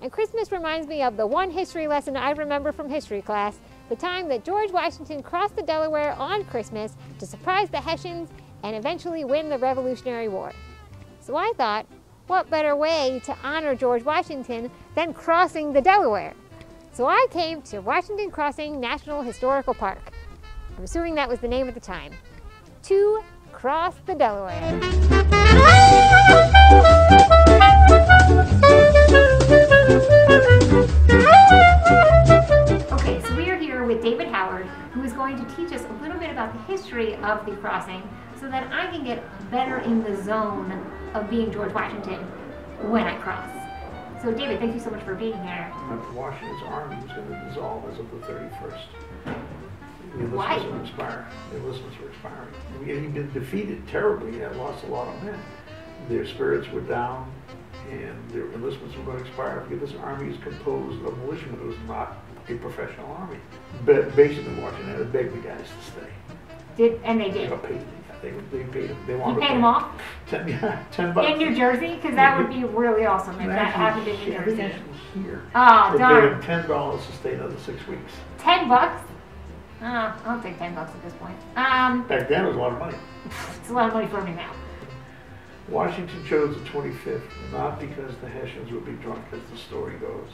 And Christmas reminds me of the one history lesson I remember from history class, the time that George Washington crossed the Delaware on Christmas to surprise the Hessians and eventually win the Revolutionary War. So I thought, what better way to honor George Washington than crossing the Delaware? So I came to Washington Crossing National Historical Park. I'm assuming that was the name at the time. To cross the Delaware. Okay, so we are here with David Howard, who is going to teach us a little bit about the history of the crossing so that I can get better in the zone of being George Washington when I cross. So David, thank you so much for being here. Washington's army was going to dissolve as of the 31st. The Why? enlistments were expiring. The enlistments were expiring. He'd been defeated terribly. He had lost a lot of men. Their spirits were down, and their enlistments were going to expire because this army is composed of militiamen. It was not a professional army. But basically, Washington had to beg the guys to stay. And they did. They got paid. They paid them. They You wanted paid to them off? $10. In New Jersey? Because that would be really awesome if that happened in New Jersey. Actually here. Oh, They paid him $10 to stay another 6 weeks. $10? I'll take $10 at this point. Back then, it was a lot of money. It's a lot of money for me now. Washington chose the 25th, not because the Hessians would be drunk, as the story goes.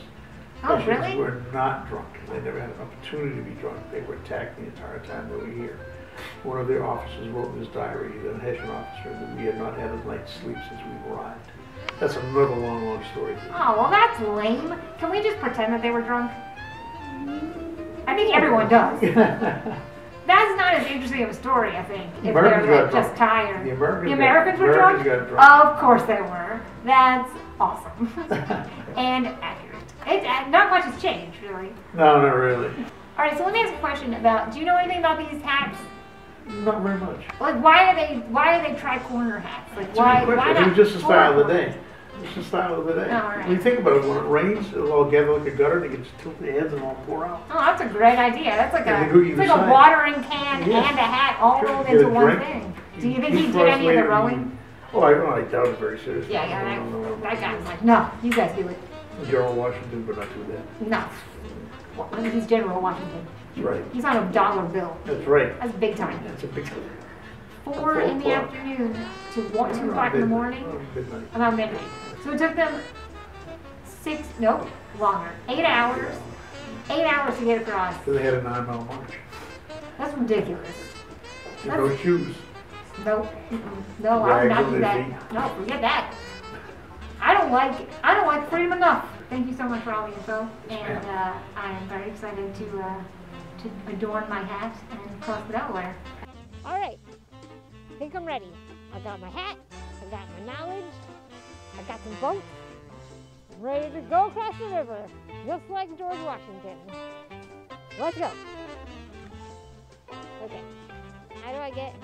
Oh, Hessians really? were not drunk. They never had an opportunity to be drunk. They were attacked the entire time they were here. One of their officers wrote in his diary, the Hessian officer, that we had not had a night's sleep since we arrived. That's another long, long story. Oh, well, that's lame. Can we just pretend that they were drunk? I think everyone does. That's not as interesting of a story, I think, if they're like just tired. The Americans were drunk? Got drunk. Of course they were. That's awesome. And accurate. Not much has changed, really. No, not really. All right, so let me ask a question about, do you know anything about these hats? Not very much. Like, why are they tri-corner hats? Like, why not? It was just the style of the day. It's the style of the day. Oh, right. When you think about it, when it rains, it'll all gather like a gutter, and they can just tilt their heads and all pour out. Oh, that's a great idea. That's like it's like a watering can and a hat all rolled into one thing. Do you think he did any of the rowing? Oh, I doubt it very seriously. Yeah, that guy was like, no, you guys do it. General Washington, but not do that. No. Well, he's General Washington. That's right. He's on a dollar bill. That's right. That's big time. That's a big time. 4 in the afternoon to 2 o'clock in the morning? Midnight. About midnight. So it took them longer. 8 hours. 8 hours to get across. So they had a 9-mile march. That's ridiculous. No shoes. Nope. No, I would not do that. No, forget that. I don't like freedom enough. Thank you so much for all the info, and I am very excited to adorn my hat and cross the Delaware. All right, I think I'm ready. I got my hat, I got my knowledge, I got some boats. I'm ready to go across the river, just like George Washington. Let's go. Okay, how do I get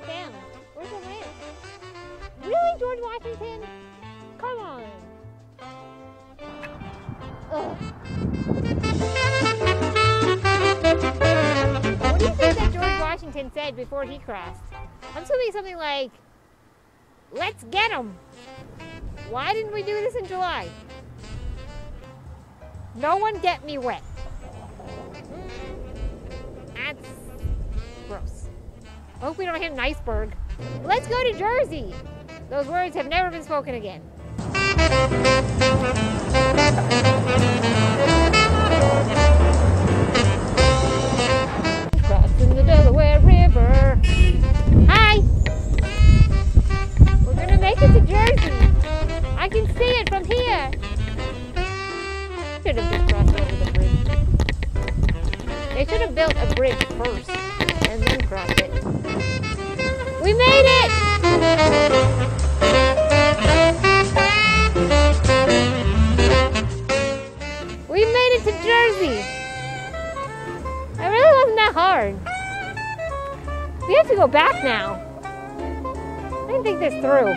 down? Where's the ramp? Really, George Washington? Come on. Ugh. What do you think that George Washington said before he crossed? I'm assuming something like, "Let's get 'em." Why didn't we do this in July? No one get me wet. That's gross. I hope we don't hit an iceberg. Let's go to Jersey. Those words have never been spoken again. Crossing the Delaware River. Hi! We're gonna make it to Jersey. I can see it from here. Should have just crossed over the bridge. They should have built a bridge first and then crossed it. We made it! We made it to Jersey! It really wasn't that hard. We have to go back now. I didn't think this through.